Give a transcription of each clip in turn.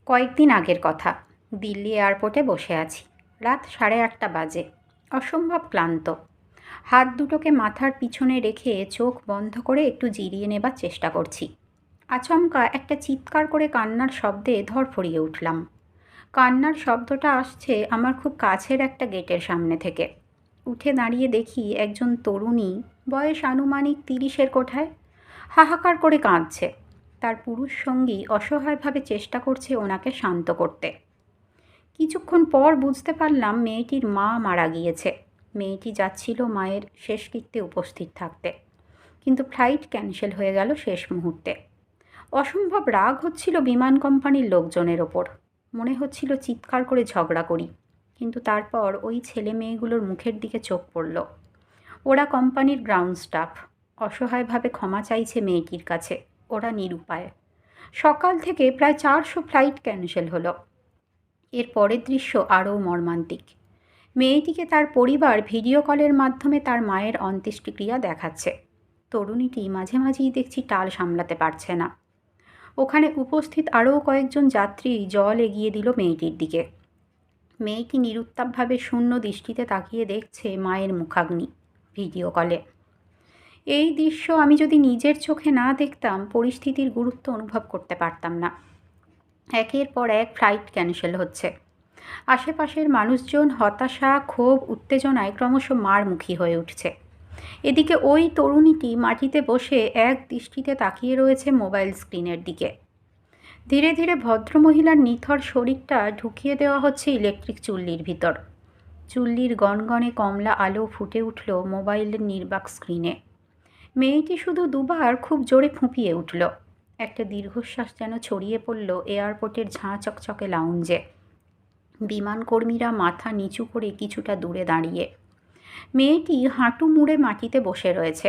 কয়েকদিন আগের কথা। দিল্লি এয়ারপোর্টে বসে আছি। রাত 8:30 বাজে। অসম্ভব ক্লান্ত। হাত দুটোকে মাথার পিছনে রেখে চোখ বন্ধ করে একটু জিরিয়ে নেবার চেষ্টা করছি। আচমকা একটা চিৎকার করে কান্নার শব্দে ধরফরিয়ে উঠলাম। কান্নার শব্দটা আসছে আমার খুব কাছের একটা গেটের সামনে থেকে। উঠে দাঁড়িয়ে দেখি একজন তরুণী, বয়স আনুমানিক 30-এর কোঠায়, হাহাকার করে কাঁদছে। তার পুরুষ সঙ্গী অসহায়ভাবে চেষ্টা করছে ওনাকে শান্ত করতে। কিছুক্ষণ পর বুঝতে পারলাম মেয়েটির মা মারা গিয়েছে। মেয়েটি যাচ্ছিল মায়ের শেষকৃত্যে উপস্থিত থাকতে, কিন্তু ফ্লাইট ক্যান্সেল হয়ে গেল শেষ মুহূর্তে। অসম্ভব রাগ হচ্ছিল বিমান কোম্পানির লোকজনের ওপর। মনে হচ্ছিল চিৎকার করে ঝগড়া করি, কিন্তু তারপর ওই ছেলে মেয়েগুলোর মুখের দিকে চোখ পড়ল। ওরা কোম্পানির গ্রাউন্ড স্টাফ। অসহায়ভাবে ক্ষমা চাইছে মেয়েটির কাছে। ওরা নিরুপায়। সকাল থেকে প্রায় 400 ফ্লাইট ক্যান্সেল হলো। এর পরের দৃশ্য আরও মর্মান্তিক। মেয়েটিকে তার পরিবার ভিডিও কলের মাধ্যমে তার মায়ের অন্ত্যেষ্টিক্রিয়া দেখাচ্ছে। তরুণীটি মাঝে মাঝেই দেখছি টাল সামলাতে পারছে না। ওখানে উপস্থিত আরও কয়েকজন যাত্রী জল এগিয়ে দিল মেয়েটির দিকে। মেয়েটি নিরুত্তাপভাবে শূন্য দৃষ্টিতে তাকিয়ে দেখছে মায়ের মুখাগ্নি ভিডিও কলে। এই দৃশ্য আমি যদি নিজের চোখে না দেখতাম পরিস্থিতির গুরুত্ব অনুভব করতে পারতাম না। একের পর এক ফ্লাইট ক্যান্সেল হচ্ছে। আশেপাশের মানুষজন হতাশা, ক্ষোভ, উত্তেজনায় ক্রমশ মারমুখী হয়ে উঠছে। এদিকে ওই তরুণীটি মাটিতে বসে এক দৃষ্টিতে তাকিয়ে রয়েছে মোবাইল স্ক্রিনের দিকে। ধীরে ধীরে ভদ্রমহিলার নিথর শরীরটা ঢুকিয়ে দেওয়া হচ্ছে ইলেকট্রিক চুল্লির ভিতর। চুল্লির গনগনে কমলা আলো ফুটে উঠল মোবাইলের নির্বাক স্ক্রিনে। মেয়েটি শুধু দুবার খুব জোরে ফুঁপিয়ে উঠল। একটা দীর্ঘশ্বাস যেন ছড়িয়ে পড়ল এয়ারপোর্টের ঝাঁ চকচকে লাউঞ্জে। বিমানকর্মীরা মাথা নিচু করে কিছুটা দূরে দাঁড়িয়ে। মেয়েটি হাঁটু মুড়ে মাটিতে বসে রয়েছে।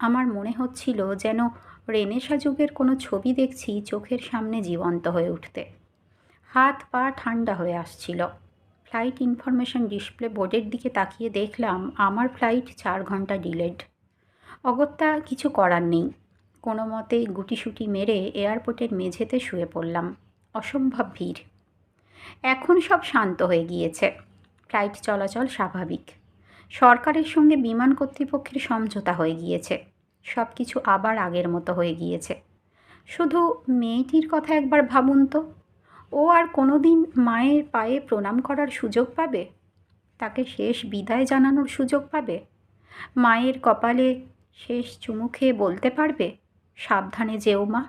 আমার মনে হচ্ছিল যেন রেনেসাঁ যুগের কোনো ছবি দেখছি চোখের সামনে জীবন্ত হয়ে উঠতে। হাত পা ঠান্ডা হয়ে আসছিল। ফ্লাইট ইনফরমেশন ডিসপ্লে বোর্ডের দিকে তাকিয়ে দেখলাম আমার ফ্লাইট 4 ঘন্টা ডিলেড। অগত্যা কিছু করার নেই। কোনো মতে গুটিসুটি মেরে এয়ারপোর্টের মেঝেতে শুয়ে পড়লাম। অসম্ভব ভিড়। এখন সব শান্ত হয়ে গিয়েছে। ফ্লাইট চলাচল স্বাভাবিক। সরকারের সঙ্গে বিমান কর্তৃপক্ষের সমঝোতা হয়ে গিয়েছে। সব কিছু আবার আগের মতো হয়ে গিয়েছে। শুধু মেয়েটির কথা একবার ভাবুন তো। ও আর কোনো দিন মায়ের পায়ে প্রণাম করার সুযোগ পাবে? তাকে শেষ বিদায় জানানোর সুযোগ পাবে? মায়ের কপালে শেষ চুমু খেয়ে বলতে পারবে, সাবধানে যেও মা।